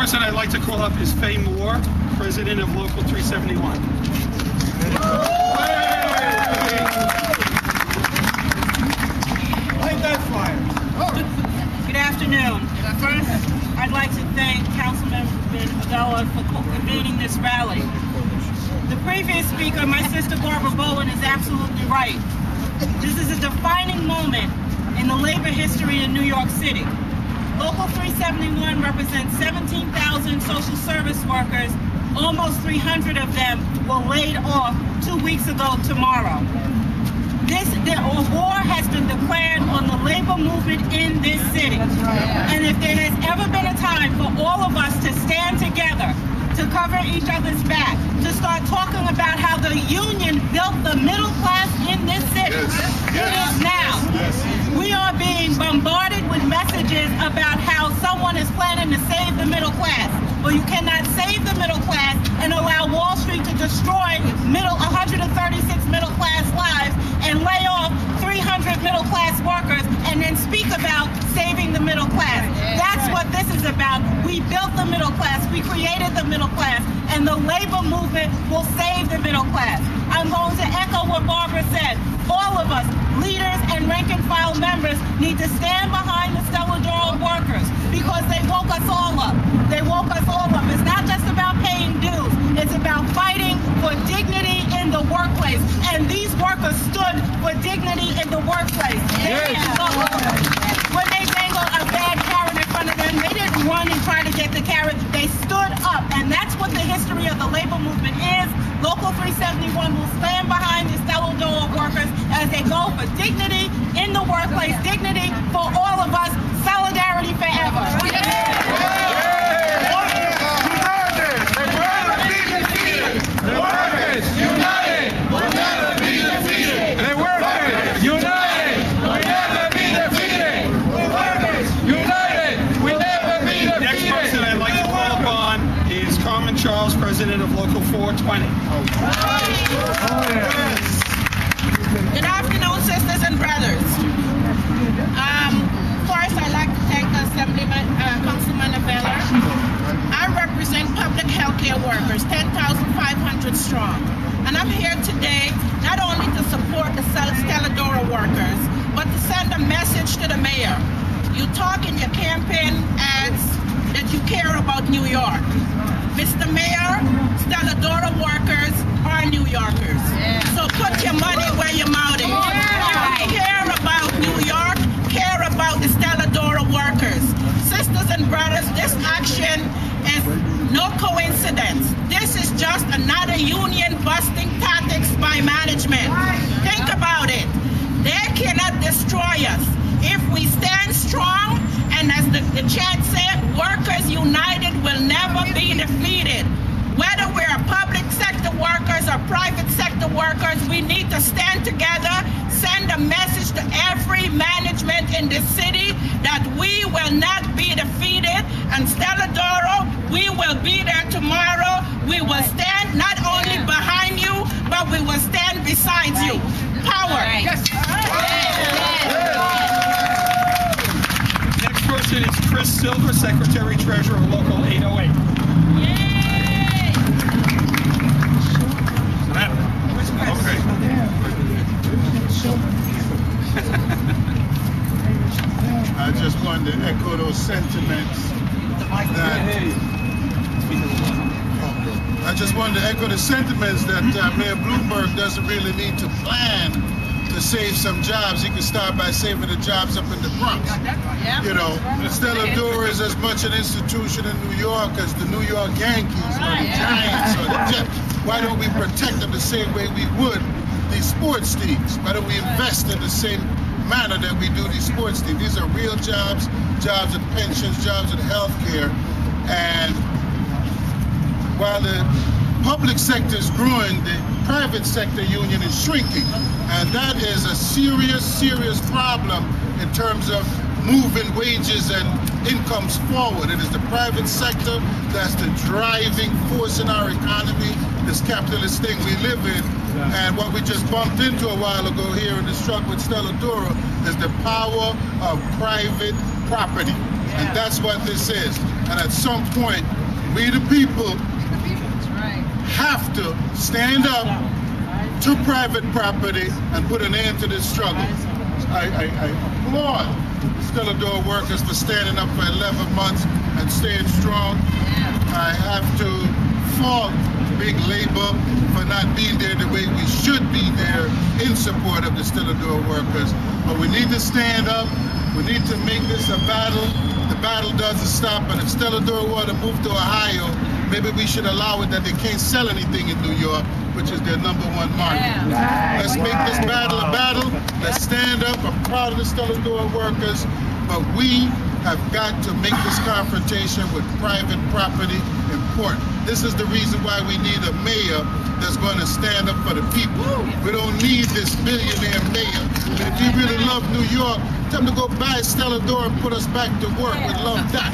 person I'd like to call up is Faye Moore, president of Local 371. Light that fire. Good afternoon. First, I'd like to thank Councilman Abella for convening this rally. The previous speaker, my sister Barbara Bowen, is absolutely right. This is a defining moment in the labor history in New York City. Local 371 represents 17,000 social service workers. Almost 300 of them were laid off 2 weeks ago tomorrow. A war has been declared on the labor movement in this city. And if there has ever been a time for all of us to stand together, to cover each other's back, to start talking about how the union built the middle class in this city, it is now. We are being bombarded with messages about how someone is planning to save the middle class. Well, you cannot save the middle class and allow Wall Street to destroy 136 middle class lives and lay off 300 middle class workers and then speak about saving the middle class. That's what this is about. We built the middle class. We created the middle class, and the labor movement will save the middle class. I'm going to echo what Barbara said. All of us, leaders and rank and file members, need to stand behind the Stella workers because they woke us all up. They woke us all up. It's not just about paying dues. It's about fighting for dignity in the workplace. And these workers stood for dignity in the workplace. When they dangled a bad carrot in front of them, they didn't run and try to get the carrot. They stood up. And that's what the history of the labor movement is. Local 371 will stand behind the Stella workers as they go for dignity in the workplace, dignity for all of us, solidarity forever. President of Local 420. Good afternoon, sisters and brothers. First, I'd like to thank Councilman Abella. I represent public health care workers, 10,500 strong. And I'm here today not only to support the Stella workers, but to send a message to the mayor. You talk in your campaign ads that you care about New York. Mr. Mayor, Stella workers are New Yorkers. So put your money where your mouth is. You care about New York, care about the Stella workers. Sisters and brothers, this action is no coincidence. This is just another union busting tactics by management. Think about it. They cannot destroy us. If we stand strong, and as the chat said, workers united will never be defeated. Whether we're public sector workers or private sector workers, we need to stand together, send a message to every management in the city that we will not be defeated. And Stella we will be there tomorrow. We will stand not only behind you, but we will stand beside you. Power. Yes. Person is Chris Silver, Secretary Treasurer of Local 808. Yay! Okay. I just wanted to echo those sentiments that Mayor Bloomberg doesn't really need to plan to save some jobs. He can start by saving the jobs up in the Bronx. You know, Stella is as much an institution in New York as the New York Yankees or the Giants or the Jets. Why don't we protect them the same way we would these sports teams? Why don't we invest in the same manner that we do these sports teams? These are real jobs, jobs in pensions, jobs in health care. And while the public sector is growing, the private sector union is shrinking. And that is a serious, serious problem in terms of moving wages and incomes forward. It is the private sector that's the driving force in our economy, this capitalist thing we live in. And what we just bumped into a while ago here in this truck with Stella is the power of private property. And that's what this is. And at some point, we the people have to stand up to private property and put an end to this struggle. I applaud Stella door workers for standing up for 11 months and staying strong. I have to fault big labor for not being there the way we should be there in support of the Stella door workers. But we need to stand up. We need to make this a battle. The battle doesn't stop. And if Stella door want to move to Ohio, maybe we should allow it that they can't sell anything in New York, which is their #1 market. Let's make this battle a battle. Let's stand up. I'm proud of the Stella door workers, but we have got to make this confrontation with private property important. This is the reason why we need a mayor that's going to stand up for the people. We don't need this billionaire mayor. And if you really love New York, tell them to go buy Stella door and put us back to work. We'd love that.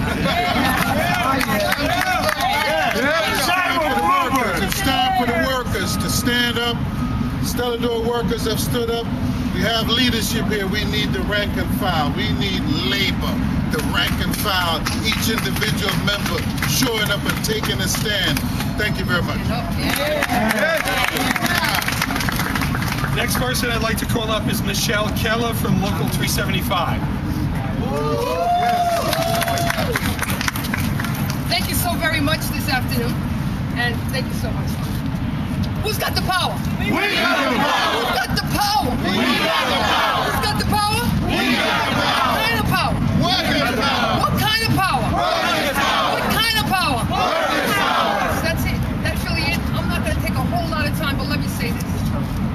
It's time for the workers to stand up. Stella door workers have stood up. We have leadership here. We need the rank and file. We need labor, the rank and file, each individual member showing up and taking a stand. Thank you very much. Next person I'd like to call up is Michelle Keller from Local 375. Thank you so very much this afternoon, and thank you so much. Who's got the power? We got the power. Who's got the power? We got the power. Who's got the power? We got the power. What kind of power? Workers' power. What kind of power? Workers' power. What kind of power? Workers' power. That's it. That's really it. I'm not going to take a whole lot of time, but let me say this.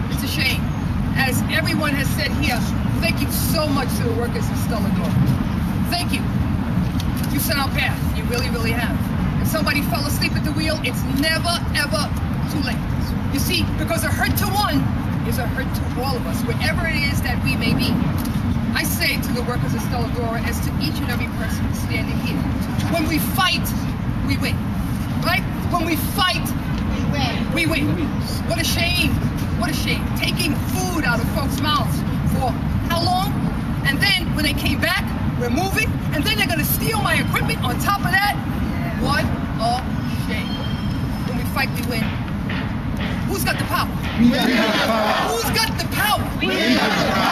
It's a shame. As everyone has said here, thank you so much to the workers of Stella door. Thank you. You set our path. You really, really have. If somebody fell asleep at the wheel, it's never, ever too late. You see, because a hurt to one is a hurt to all of us, wherever it is that we may be. I say to the workers of Stella door, as to each and every person standing here, when we fight, we win. Right? When we fight, we win. What a shame. What a shame. Taking food out of folks' mouths for how long? And then when they came back, we're moving, and then they're going to steal my equipment on top of that? What a shame. When we fight, we win. Who's got the power? We got the power. Who's got the power? We got the power.